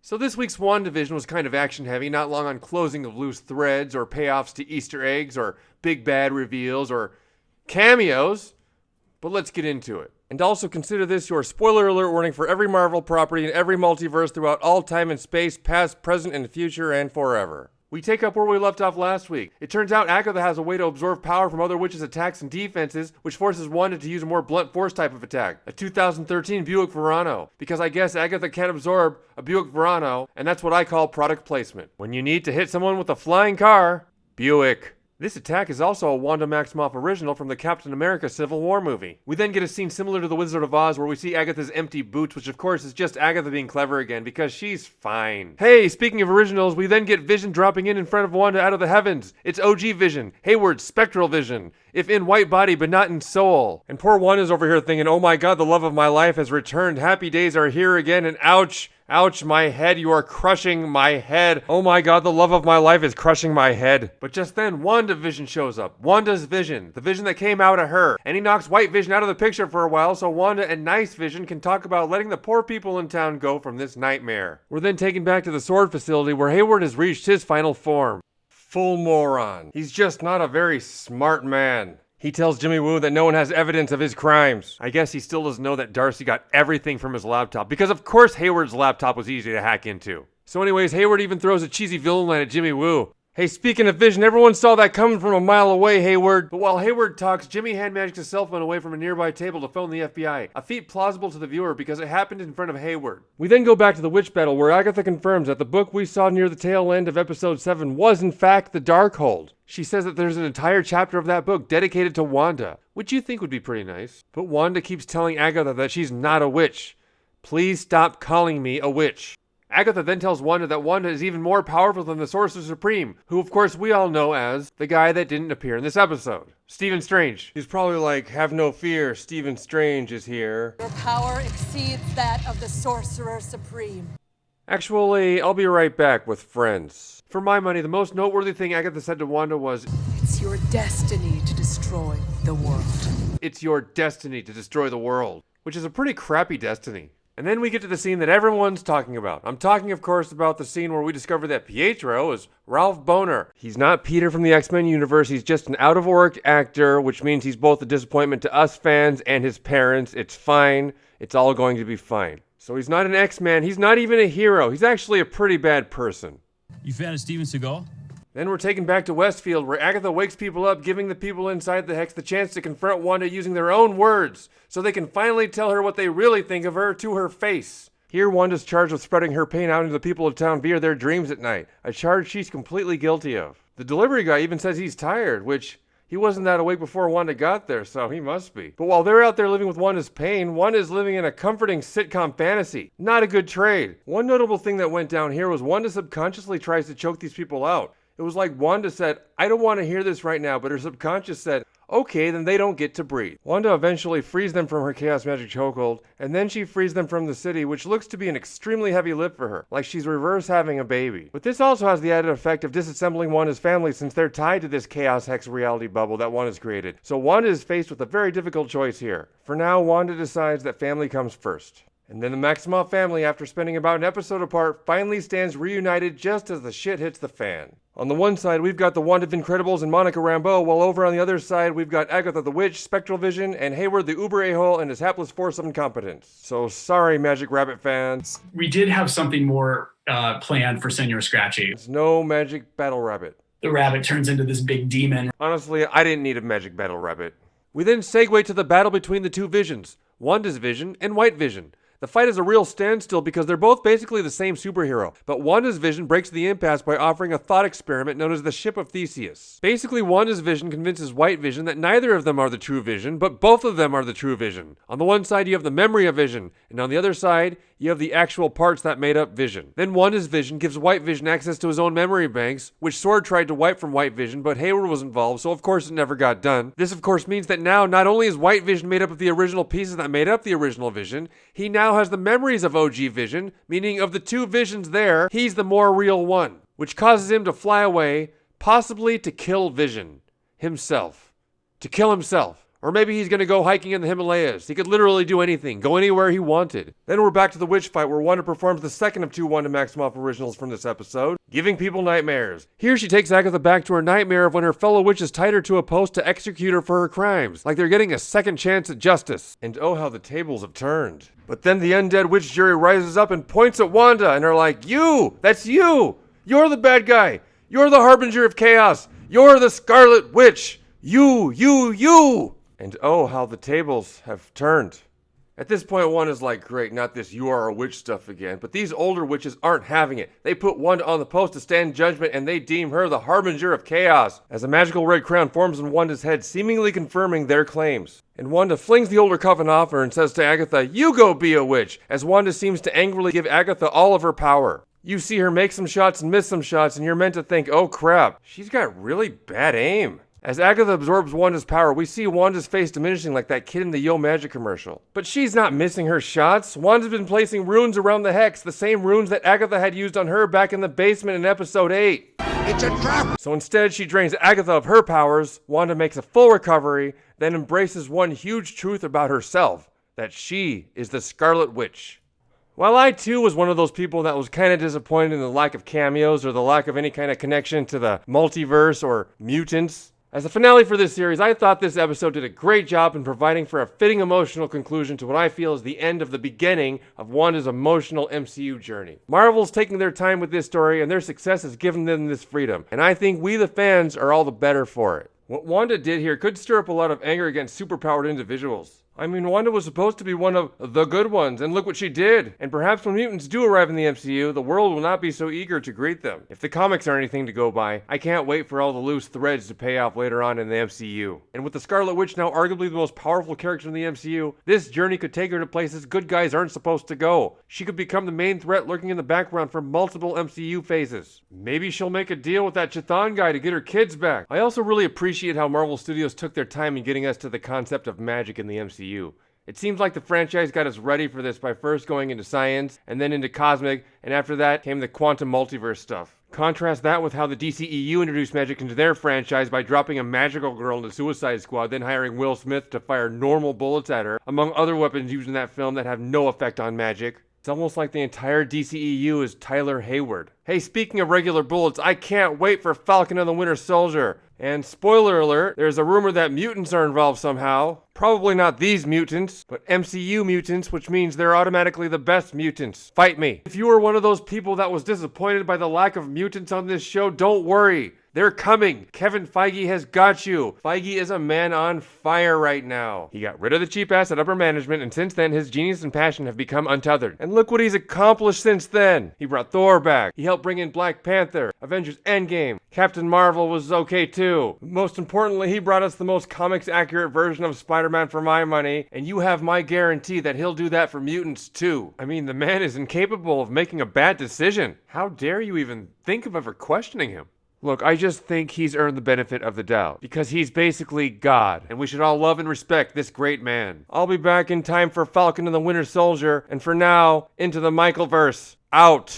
So this week's WandaVision was kind of action-heavy, not long on closing of loose threads or payoffs to Easter eggs or big bad reveals or cameos, but let's get into it. And also consider this your spoiler alert warning for every Marvel property and every multiverse throughout all time and space, past, present, and future, and forever. We take up where we left off last week. It turns out Agatha has a way to absorb power from other witches' attacks and defenses, which forces Wanda to use a more blunt force type of attack. A 2013 Buick Verano. Because I guess Agatha can't absorb a Buick Verano, and that's what I call product placement. When you need to hit someone with a flying car, Buick. This attack is also a Wanda Maximoff original from the Captain America Civil War movie. We then get a scene similar to The Wizard of Oz where we see Agatha's empty boots, which of course is just Agatha being clever again because she's fine. Hey, speaking of originals, we then get Vision dropping in front of Wanda out of the heavens. It's OG Vision, Hayward's spectral Vision, if in white body but not in soul. And poor Wanda's over here thinking, oh my god, the love of my life has returned, happy days are here again, and ouch. Ouch, my head, you are crushing my head. Oh my god, the love of my life is crushing my head. But just then, WandaVision shows up. Wanda's Vision, the Vision that came out of her. And he knocks White Vision out of the picture for a while so Wanda and Nice Vision can talk about letting the poor people in town go from this nightmare. We're then taken back to the sword facility where Hayward has reached his final form. Full moron. He's just not a very smart man. He tells Jimmy Woo that no one has evidence of his crimes. I guess he still doesn't know that Darcy got everything from his laptop, because of course Hayward's laptop was easy to hack into. So anyways, Hayward even throws a cheesy villain line at Jimmy Woo. Hey, speaking of Vision, everyone saw that coming from a mile away, Hayward. But while Hayward talks, Jimmy hand magics his cell phone away from a nearby table to phone the FBI. A feat plausible to the viewer because it happened in front of Hayward. We then go back to the witch battle where Agatha confirms that the book we saw near the tail end of episode 7 was in fact the Darkhold. She says that there's an entire chapter of that book dedicated to Wanda, which you think would be pretty nice. But Wanda keeps telling Agatha that she's not a witch. Please stop calling me a witch. Agatha then tells Wanda that Wanda is even more powerful than the Sorcerer Supreme, who of course we all know as the guy that didn't appear in this episode, Stephen Strange. He's probably like, have no fear, Stephen Strange is here. Your power exceeds that of the Sorcerer Supreme. Actually, I'll be right back with friends. For my money, the most noteworthy thing Agatha said to Wanda was, It's your destiny to destroy the world. It's your destiny to destroy the world, which is a pretty crappy destiny. And then we get to the scene that everyone's talking about. I'm talking, of course, about the scene where we discover that Pietro is Ralph Bohner. He's not Peter from the X-Men universe. He's just an out-of-work actor, which means he's both a disappointment to us fans and his parents. It's fine. It's all going to be fine. So he's not an X-Man. He's not even a hero. He's actually a pretty bad person. You fan of Steven Seagal? Then we're taken back to Westfield, where Agatha wakes people up, giving the people inside the Hex the chance to confront Wanda using their own words, so they can finally tell her what they really think of her to her face. Here, Wanda's charged with spreading her pain out into the people of town via their dreams at night, a charge she's completely guilty of. The delivery guy even says he's tired, which he wasn't that awake before Wanda got there, so he must be. But while they're out there living with Wanda's pain, Wanda's living in a comforting sitcom fantasy. Not a good trade. One notable thing that went down here was Wanda subconsciously tries to choke these people out. It was like Wanda said, I don't want to hear this right now, but her subconscious said, okay, then they don't get to breathe. Wanda eventually frees them from her chaos magic chokehold, and then she frees them from the city, which looks to be an extremely heavy lift for her, like she's reverse having a baby. But this also has the added effect of disassembling Wanda's family since they're tied to this chaos hex reality bubble that Wanda's created. So Wanda is faced with a very difficult choice here. For now, Wanda decides that family comes first. And then the Maximoff family, after spending about an episode apart, finally stands reunited just as the shit hits the fan. On the one side, we've got the Wanda Incredibles and Monica Rambeau, while over on the other side, we've got Agatha the Witch, Spectral Vision, and Hayward the Uber A-hole and his hapless force of incompetence. So sorry, Magic Rabbit fans. We did have something more planned for Senor Scratchy. It's no Magic Battle Rabbit. The rabbit turns into this big demon. Honestly, I didn't need a Magic Battle Rabbit. We then segue to the battle between the two Visions, Wanda's Vision and White Vision. The fight is a real standstill because they're both basically the same superhero, but Wanda's Vision breaks the impasse by offering a thought experiment known as the Ship of Theseus. Basically, Wanda's Vision convinces White Vision that neither of them are the true Vision, but both of them are the true Vision. On the one side, you have the memory of Vision, and on the other side, you have the actual parts that made up Vision. Then Wanda's Vision gives White Vision access to his own memory banks, which Sword tried to wipe from White Vision, but Hayward was involved, so of course it never got done. This of course means that now, not only is White Vision made up of the original pieces that made up the original Vision, he now has the memories of OG Vision, meaning of the two Visions there, he's the more real one, which causes him to fly away, possibly to kill Vision himself. To kill himself. Or maybe he's gonna go hiking in the Himalayas. He could literally do anything, go anywhere he wanted. Then we're back to the witch fight where Wanda performs the second of 2 Wanda Maximoff originals from this episode, giving people nightmares. Here she takes Agatha back to her nightmare of when her fellow witches tied her to a post to execute her for her crimes, like they're getting a second chance at justice. And oh how the tables have turned. But then the undead witch jury rises up and points at Wanda and are like, "You! That's you! You're the bad guy! You're the harbinger of chaos! You're the Scarlet Witch! You! And oh, how the tables have turned. At this point, Wanda's like, great, not this "you are a witch" stuff again, but these older witches aren't having it. They put Wanda on the post to stand judgment, and they deem her the harbinger of chaos, as a magical red crown forms on Wanda's head, seemingly confirming their claims. And Wanda flings the older coven off her and says to Agatha, "You go be a witch," as Wanda seems to angrily give Agatha all of her power. You see her make some shots and miss some shots, and you're meant to think, oh crap, she's got really bad aim. As Agatha absorbs Wanda's power, we see Wanda's face diminishing like that kid in the Yo Magic commercial. But she's not missing her shots. Wanda's been placing runes around the hex, the same runes that Agatha had used on her back in the basement in episode 8. It's a trap! So instead, she drains Agatha of her powers, Wanda makes a full recovery, then embraces one huge truth about herself, that she is the Scarlet Witch. While I too was one of those people that was kind of disappointed in the lack of cameos or the lack of any kind of connection to the multiverse or mutants, as a finale for this series, I thought this episode did a great job in providing for a fitting emotional conclusion to what I feel is the end of the beginning of Wanda's emotional MCU journey. Marvel's taking their time with this story, and their success has given them this freedom, and I think we the fans are all the better for it. What Wanda did here could stir up a lot of anger against superpowered individuals. I mean, Wanda was supposed to be one of the good ones, and look what she did. And perhaps when mutants do arrive in the MCU, the world will not be so eager to greet them. If the comics are anything to go by, I can't wait for all the loose threads to pay off later on in the MCU. And with the Scarlet Witch now arguably the most powerful character in the MCU, this journey could take her to places good guys aren't supposed to go. She could become the main threat lurking in the background for multiple MCU phases. Maybe she'll make a deal with that Chthon guy to get her kids back. I also really appreciate how Marvel Studios took their time in getting us to the concept of magic in the MCU. It seems like the franchise got us ready for this by first going into science, and then into cosmic, and after that came the quantum multiverse stuff. Contrast that with how the DCEU introduced magic into their franchise by dropping a magical girl into Suicide Squad, then hiring Will Smith to fire normal bullets at her, among other weapons used in that film that have no effect on magic. It's almost like the entire DCEU is Tyler Hayward. Hey, speaking of regular bullets, I can't wait for Falcon and the Winter Soldier. And spoiler alert, there's a rumor that mutants are involved somehow. Probably not these mutants, but MCU mutants, which means they're automatically the best mutants. Fight me. If you were one of those people that was disappointed by the lack of mutants on this show, don't worry. They're coming. Kevin Feige has got you. Feige is a man on fire right now. He got rid of the cheap ass at upper management, and since then, his genius and passion have become untethered. And look what he's accomplished since then. He brought Thor back. He helped bring in Black Panther, Avengers Endgame. Captain Marvel was okay too. Most importantly, he brought us the most comics accurate version of Spider-Man for my money, and you have my guarantee that he'll do that for mutants too. I mean, the man is incapable of making a bad decision. How dare you even think of ever questioning him? Look, I just think he's earned the benefit of the doubt, because he's basically God, and we should all love and respect this great man. I'll be back in time for Falcon and the Winter Soldier, and for now, into the Michaelverse. Out!